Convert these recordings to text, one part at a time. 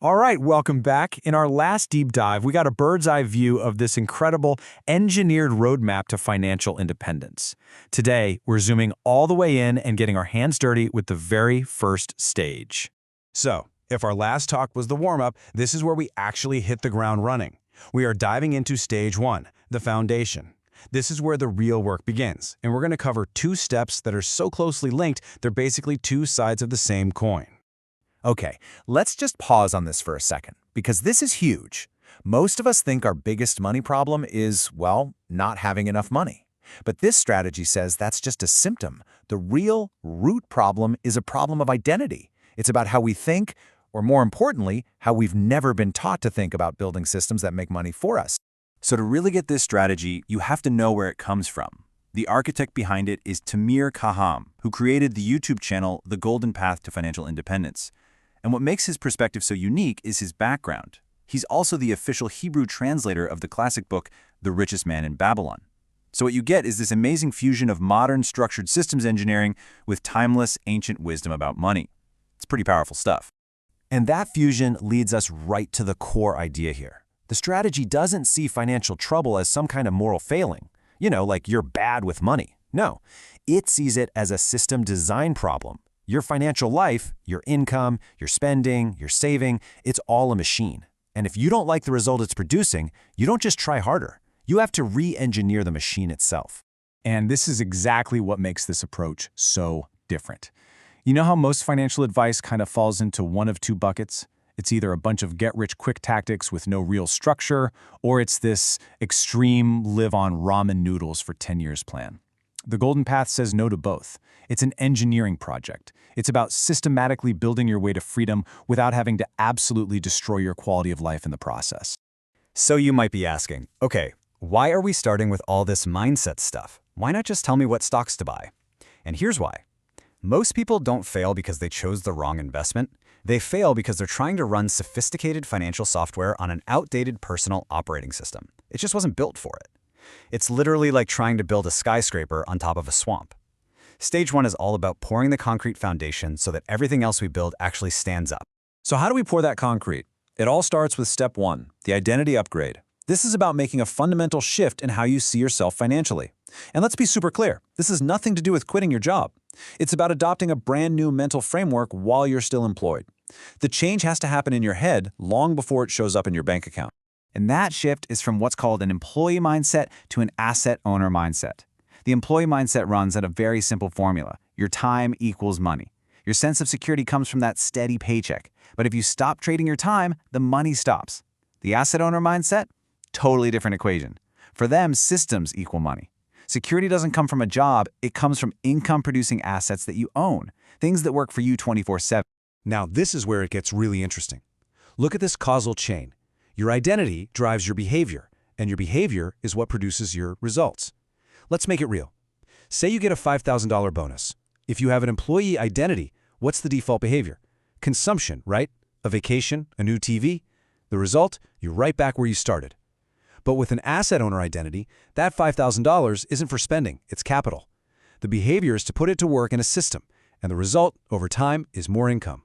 All right, welcome back. In our last deep dive, we got a bird's eye view of this incredible engineered roadmap to financial independence. Today, we're zooming all the way in and getting our hands dirty with the very first stage. So, if our last talk was the warm-up, this is where we actually hit the ground running. We are diving into stage 1, the foundation. This is where the real work begins, and we're going to cover 2 steps that are so closely linked, they're basically 2 sides of the same coin. Okay, let's just pause on this for a second, because this is huge. Most of us think our biggest money problem is, well, not having enough money. But this strategy says that's just a symptom. The real root problem is a problem of identity. It's about how we think, or more importantly, how we've never been taught to think about building systems that make money for us. So to really get this strategy, you have to know where it comes from. The architect behind it is Tamir Kaham, who created the YouTube channel The Golden Path to Financial Independence. And what makes his perspective so unique is his background. He's also the official Hebrew translator of the classic book, The Richest Man in Babylon. So what you get is this amazing fusion of modern structured systems engineering with timeless ancient wisdom about money. It's pretty powerful stuff. And that fusion leads us right to the core idea here. The strategy doesn't see financial trouble as some kind of moral failing. Like you're bad with money. No, it sees it as a system design problem. Your financial life, your income, your spending, your saving, it's all a machine. And if you don't like the result it's producing, you don't just try harder. You have to re-engineer the machine itself. And this is exactly what makes this approach so different. You know how most financial advice kind of falls into one of 2 buckets? It's either a bunch of get-rich-quick tactics with no real structure, or it's this extreme live-on-ramen noodles for 10 years plan. The Golden Path says no to both. It's an engineering project. It's about systematically building your way to freedom without having to absolutely destroy your quality of life in the process. So you might be asking, okay, why are we starting with all this mindset stuff? Why not just tell me what stocks to buy? And here's why. Most people don't fail because they chose the wrong investment. They fail because they're trying to run sophisticated financial software on an outdated personal operating system. It just wasn't built for it. It's literally like trying to build a skyscraper on top of a swamp. Stage 1 is all about pouring the concrete foundation so that everything else we build actually stands up. So how do we pour that concrete? It all starts with step 1, the identity upgrade. This is about making a fundamental shift in how you see yourself financially. And let's be super clear, this has nothing to do with quitting your job. It's about adopting a brand new mental framework while you're still employed. The change has to happen in your head long before it shows up in your bank account. And that shift is from what's called an employee mindset to an asset owner mindset. The employee mindset runs at a very simple formula. Your time equals money. Your sense of security comes from that steady paycheck. But if you stop trading your time, the money stops. The asset owner mindset? Totally different equation. For them, systems equal money. Security doesn't come from a job, it comes from income-producing assets that you own, things that work for you 24/7. Now, this is where it gets really interesting. Look at this causal chain. Your identity drives your behavior, and your behavior is what produces your results. Let's make it real. Say you get a $5,000 bonus. If you have an employee identity, what's the default behavior? Consumption, right? A vacation, a new TV. The result? You're right back where you started. But with an asset owner identity, that $5,000 isn't for spending, it's capital. The behavior is to put it to work in a system, and the result, over time, is more income.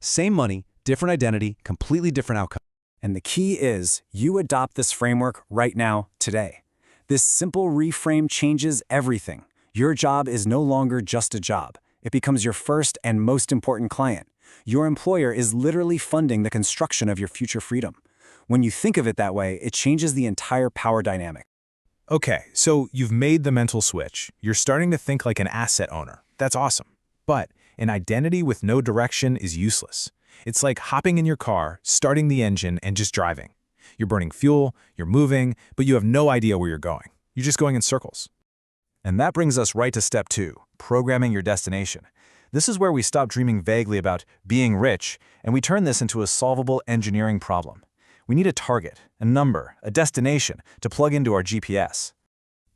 Same money, different identity, completely different outcome. And the key is, you adopt this framework right now, today. This simple reframe changes everything. Your job is no longer just a job. It becomes your first and most important client. Your employer is literally funding the construction of your future freedom. When you think of it that way, it changes the entire power dynamic. Okay, so you've made the mental switch. You're starting to think like an asset owner. That's awesome. But an identity with no direction is useless. It's like hopping in your car, starting the engine, and just driving. You're burning fuel, you're moving, but you have no idea where you're going. You're just going in circles. And that brings us right to step 2, programming your destination. This is where we stop dreaming vaguely about being rich, and we turn this into a solvable engineering problem. We need a target, a number, a destination to plug into our GPS.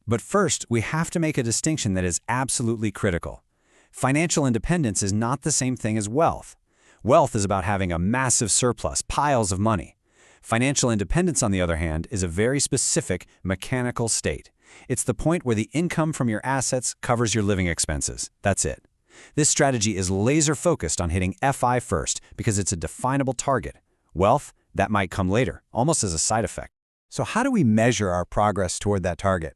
But first, we have to make a distinction that is absolutely critical. Financial independence is not the same thing as wealth. Wealth is about having a massive surplus, piles of money. Financial independence, on the other hand, is a very specific mechanical state. It's the point where the income from your assets covers your living expenses. That's it. This strategy is laser-focused on hitting FI first because it's a definable target. Wealth, that might come later, almost as a side effect. So how do we measure our progress toward that target?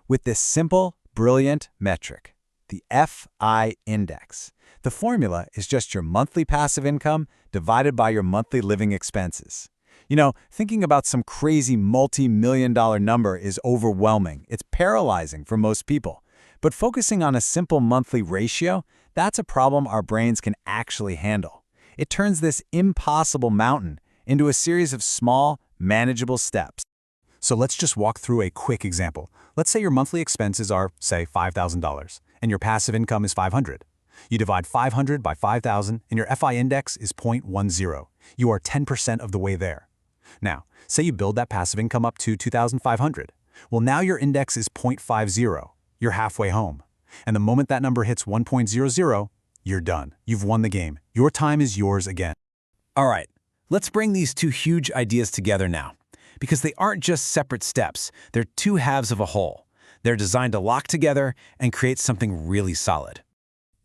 With this simple, brilliant metric, the FI index. The formula is just your monthly passive income divided by your monthly living expenses. You know, thinking about some crazy multi-million-dollar number is overwhelming. It's paralyzing for most people. But focusing on a simple monthly ratio, that's a problem our brains can actually handle. It turns this impossible mountain into a series of small, manageable steps. So let's just walk through a quick example. Let's say your monthly expenses are, say, $5,000, and your passive income is $500. You divide 500 by 5,000, and your FI index is 0.10. You are 10% of the way there. Now, say you build that passive income up to 2,500. Well, now your index is 0.50. You're halfway home. And the moment that number hits 1.00, you're done. You've won the game. Your time is yours again. All right, let's bring these two huge ideas together now. Because they aren't just separate steps, they're two halves of a whole. They're designed to lock together and create something really solid.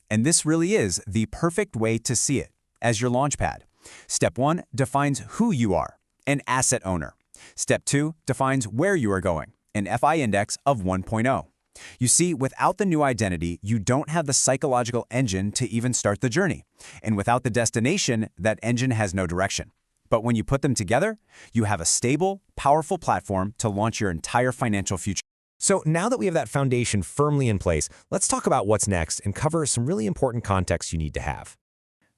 And this really is the perfect way to see it as your launchpad. Step 1 defines who you are, an asset owner. Step 2 defines where you are going, an FI index of 1.0. You see, without the new identity, you don't have the psychological engine to even start the journey. And without the destination, that engine has no direction. But when you put them together, you have a stable, powerful platform to launch your entire financial future. So now that we have that foundation firmly in place, let's talk about what's next and cover some really important context you need to have.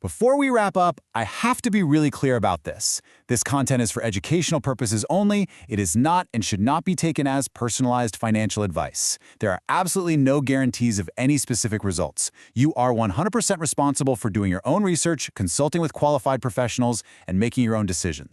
Before we wrap up, I have to be really clear about this. This content is for educational purposes only. It is not and should not be taken as personalized financial advice. There are absolutely no guarantees of any specific results. You are 100% responsible for doing your own research, consulting with qualified professionals, and making your own decisions.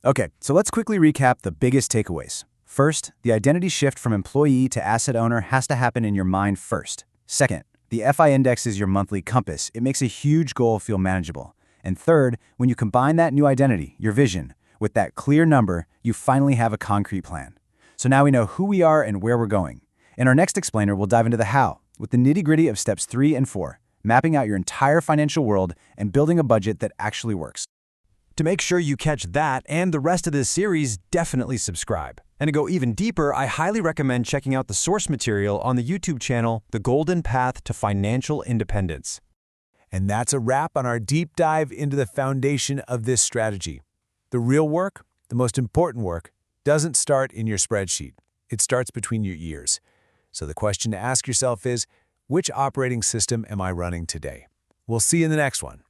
Okay, so let's quickly recap the biggest takeaways. First, the identity shift from employee to asset owner has to happen in your mind first. Second, the FI index is your monthly compass. It makes a huge goal feel manageable. And third, when you combine that new identity, your vision, with that clear number, you finally have a concrete plan. So now we know who we are and where we're going. In our next explainer, we'll dive into the how, with the nitty-gritty of steps 3 and 4, mapping out your entire financial world and building a budget that actually works. To make sure you catch that and the rest of this series, definitely subscribe. And to go even deeper, I highly recommend checking out the source material on the YouTube channel, The Golden Path to Financial Independence. And that's a wrap on our deep dive into the foundation of this strategy. The real work, the most important work, doesn't start in your spreadsheet. It starts between your ears. So the question to ask yourself is, which operating system am I running today? We'll see you in the next one.